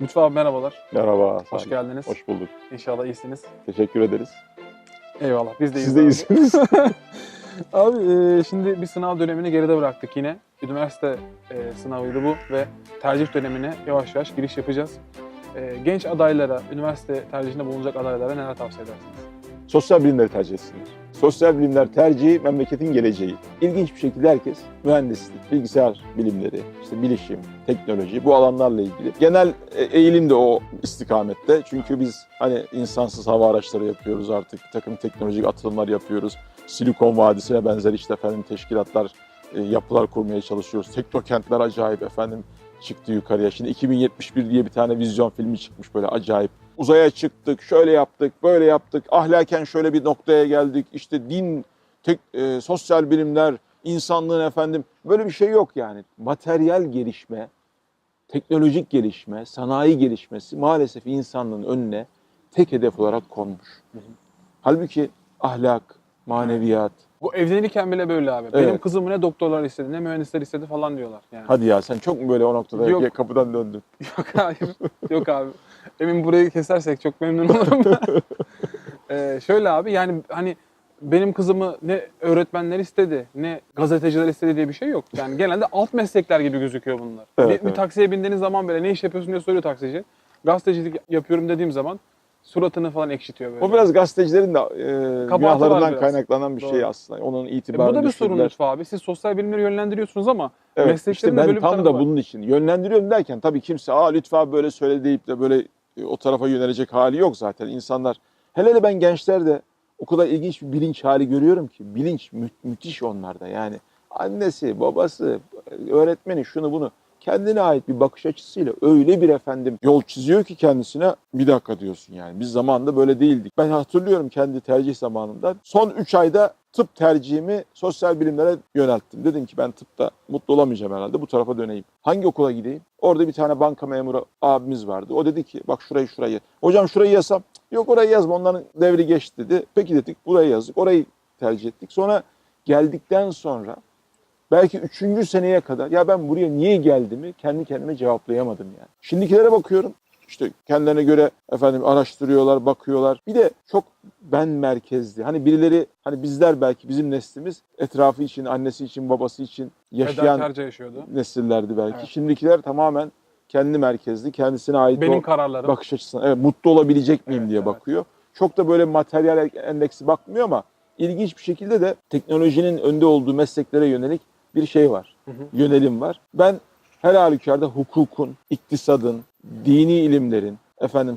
Lütfü abi merhabalar. Merhaba. Hoş geldiniz. Hoş bulduk. İnşallah iyisiniz. Teşekkür ederiz. Eyvallah. Biz de iyiyiz Siz de abi. iyisiniz. Abi şimdi bir sınav dönemini geride bıraktık yine. Üniversite sınavıydı bu ve tercih dönemine yavaş yavaş giriş yapacağız. Genç adaylara, üniversite tercihinde bulunacak adaylara neler tavsiye edersiniz? Sosyal bilimleri tercih etsinler. Sosyal bilimler tercihi memleketin geleceği. İlginç bir şekilde herkes mühendislik, bilgisayar bilimleri, işte bilişim, teknoloji bu alanlarla ilgili. Genel eğilim de o istikamette. Çünkü biz hani insansız hava araçları yapıyoruz artık. Bir takım teknolojik atılımlar yapıyoruz. Silikon Vadisi'ne benzer işte efendim teşkilatlar, yapılar kurmaya çalışıyoruz. Teknokentler acayip efendim çıktı yukarıya. Şimdi 2071 diye bir tane vizyon filmi çıkmış böyle acayip. Uzaya çıktık, şöyle yaptık, böyle yaptık, ahlaken şöyle bir noktaya geldik, işte din, sosyal bilimler, insanlığın efendim, böyle bir şey yok yani. Materyal gelişme, teknolojik gelişme, sanayi gelişmesi maalesef insanlığın önüne tek hedef olarak konmuş. Halbuki ahlak, maneviyat. Bu evlenirken bile böyle abi. Evet. Benim kızım ne doktorlar istedi, ne mühendisler istedi falan diyorlar. Yani. Hadi ya sen çok mu böyle o noktada Yok. kapıdan döndün? Yok hayır. Yok abi. Emin burayı kesersek çok memnun olurum. Şöyle abi yani hani benim kızımı ne öğretmenler istedi, ne gazeteciler istedi diye bir şey yok. Yani genelde alt meslekler gibi gözüküyor bunlar. Evet, Bir evet. taksiye bindiğiniz zaman bile ne iş yapıyorsun diye soruyor taksici. Gazetecilik yapıyorum dediğim zaman suratını falan ekşitiyor böyle. O biraz gazetecilerin de var günahlarından biraz. kaynaklanan bir Doğru. şey aslında. Onun Bu itibarını da bir sorun düşürdüler. Lütfü abi. Siz sosyal bilimleri yönlendiriyorsunuz ama Evet, mesleklerin işte de ben böyle bir tam tarafı da var. bunun için yönlendiriyorum derken tabii kimse Lütfü abi böyle söyle deyip de böyle o tarafa yönelecek hali yok zaten. İnsanlar hele ben gençlerde o kadar ilginç bir bilinç hali görüyorum ki bilinç müthiş onlarda yani annesi, babası, öğretmeni şunu bunu kendine ait bir bakış açısıyla öyle bir efendim yol çiziyor ki kendisine bir dakika diyorsun yani. Biz zamanında böyle değildik. Ben hatırlıyorum kendi tercih zamanımda. Son 3 ayda tıp tercihimi sosyal bilimlere yönelttim. Dedim ki ben tıpta mutlu olamayacağım herhalde bu tarafa döneyim. Hangi okula gideyim? Orada bir tane banka memuru abimiz vardı. O dedi ki bak şurayı. Hocam şurayı yazsam. Yok orayı yazma onların devri geçti dedi. Peki dedik burayı yazdık. Orayı tercih ettik. Sonra geldikten sonra belki 3. seneye kadar ya ben buraya niye geldiğimi kendi kendime cevaplayamadım yani. Şimdikilere bakıyorum. İşte kendilerine göre efendim araştırıyorlar, bakıyorlar. Bir de çok ben merkezli. Hani birileri hani bizler belki bizim neslimiz etrafı için, annesi için, babası için yaşayan Fedakarca yaşıyordu. nesillerdi belki. Evet. Şimdikiler tamamen kendi merkezli, kendisine ait Benim o kararlarım. bakış açısına. Evet, mutlu olabilecek miyim Evet, diye evet. bakıyor. Çok da böyle materyal endeksi bakmıyor ama ilginç bir şekilde de teknolojinin önde olduğu mesleklere yönelik bir şey var. Yönelim var. Ben her halükarda hukukun, iktisadın, dini ilimlerin,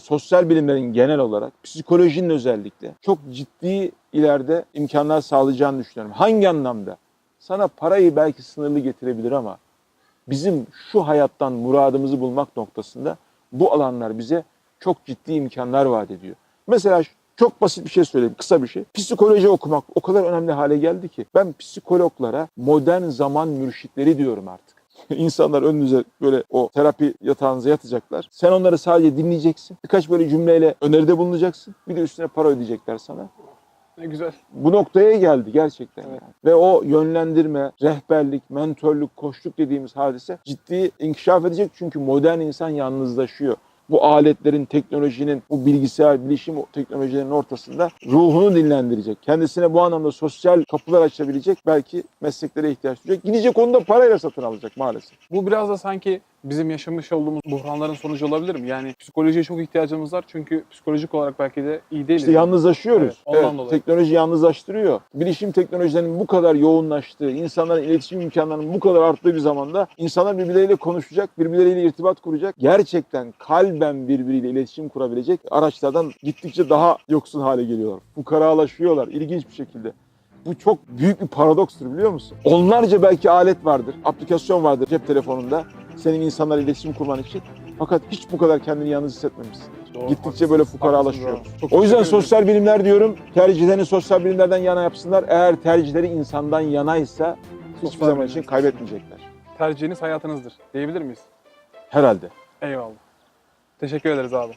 sosyal bilimlerin genel olarak, psikolojinin özellikle çok ciddi ileride imkanlar sağlayacağını düşünüyorum. Hangi anlamda? Sana parayı belki sınırlı getirebilir ama bizim şu hayattan muradımızı bulmak noktasında bu alanlar bize çok ciddi imkanlar vaat ediyor. Mesela çok basit bir şey söyleyeyim, kısa bir şey. Psikoloji okumak o kadar önemli hale geldi ki ben psikologlara modern zaman mürşitleri diyorum artık. İnsanlar önünüze böyle o terapi yatağınıza yatacaklar. Sen onları sadece dinleyeceksin. Birkaç böyle cümleyle öneride bulunacaksın. Bir de üstüne para ödeyecekler sana. Ne güzel. Bu noktaya geldi gerçekten Evet. yani. Ve o yönlendirme, rehberlik, mentörlük, koçluk dediğimiz hadise ciddi inkişaf edecek. Çünkü modern insan yalnızlaşıyor. Bu aletlerin, teknolojinin, bu bilgisayar, bilişim teknolojilerinin ortasında ruhunu dinlendirecek. Kendisine bu anlamda sosyal kapılar açabilecek belki mesleklere ihtiyaç duyacak. Gidecek onu da parayla satın alacak maalesef. Bu biraz da sanki bizim yaşamış olduğumuz buhranların sonucu olabilir mi? Yani psikolojiye çok ihtiyacımız var çünkü psikolojik olarak belki de iyi değiliz. İşte yalnızlaşıyoruz. Evet, ondan dolayı. Teknoloji yalnızlaştırıyor. Bilişim teknolojilerinin bu kadar yoğunlaştığı, insanların iletişim imkanlarının bu kadar arttığı bir zamanda insanlar birbirleriyle konuşacak, birbirleriyle irtibat kuracak. Gerçekten kalben birbiriyle iletişim kurabilecek araçlardan gittikçe daha yoksun hale geliyorlar. Fukaralaşıyorlar ilginç bir şekilde. Bu çok büyük bir paradokstur biliyor musun? Onlarca belki alet vardır, aplikasyon vardır cep telefonunda senin insanlarla iletişim kurman için. Fakat hiç bu kadar kendini yalnız hissetmemişsin. Doğru, Gittikçe haklısınız, böyle haklısınız fukaralaşıyor. abi. Çok O yüzden teşekkür ederim. sosyal bilimler diyorum, tercihlerini sosyal bilimlerden yana yapsınlar. Eğer tercihleri insandan yanaysa hiçbir Sosyal zaman için bilimler. kaybetmeyecekler. Tercihiniz hayatınızdır diyebilir miyiz? Herhalde. Eyvallah. Teşekkür ederiz abi.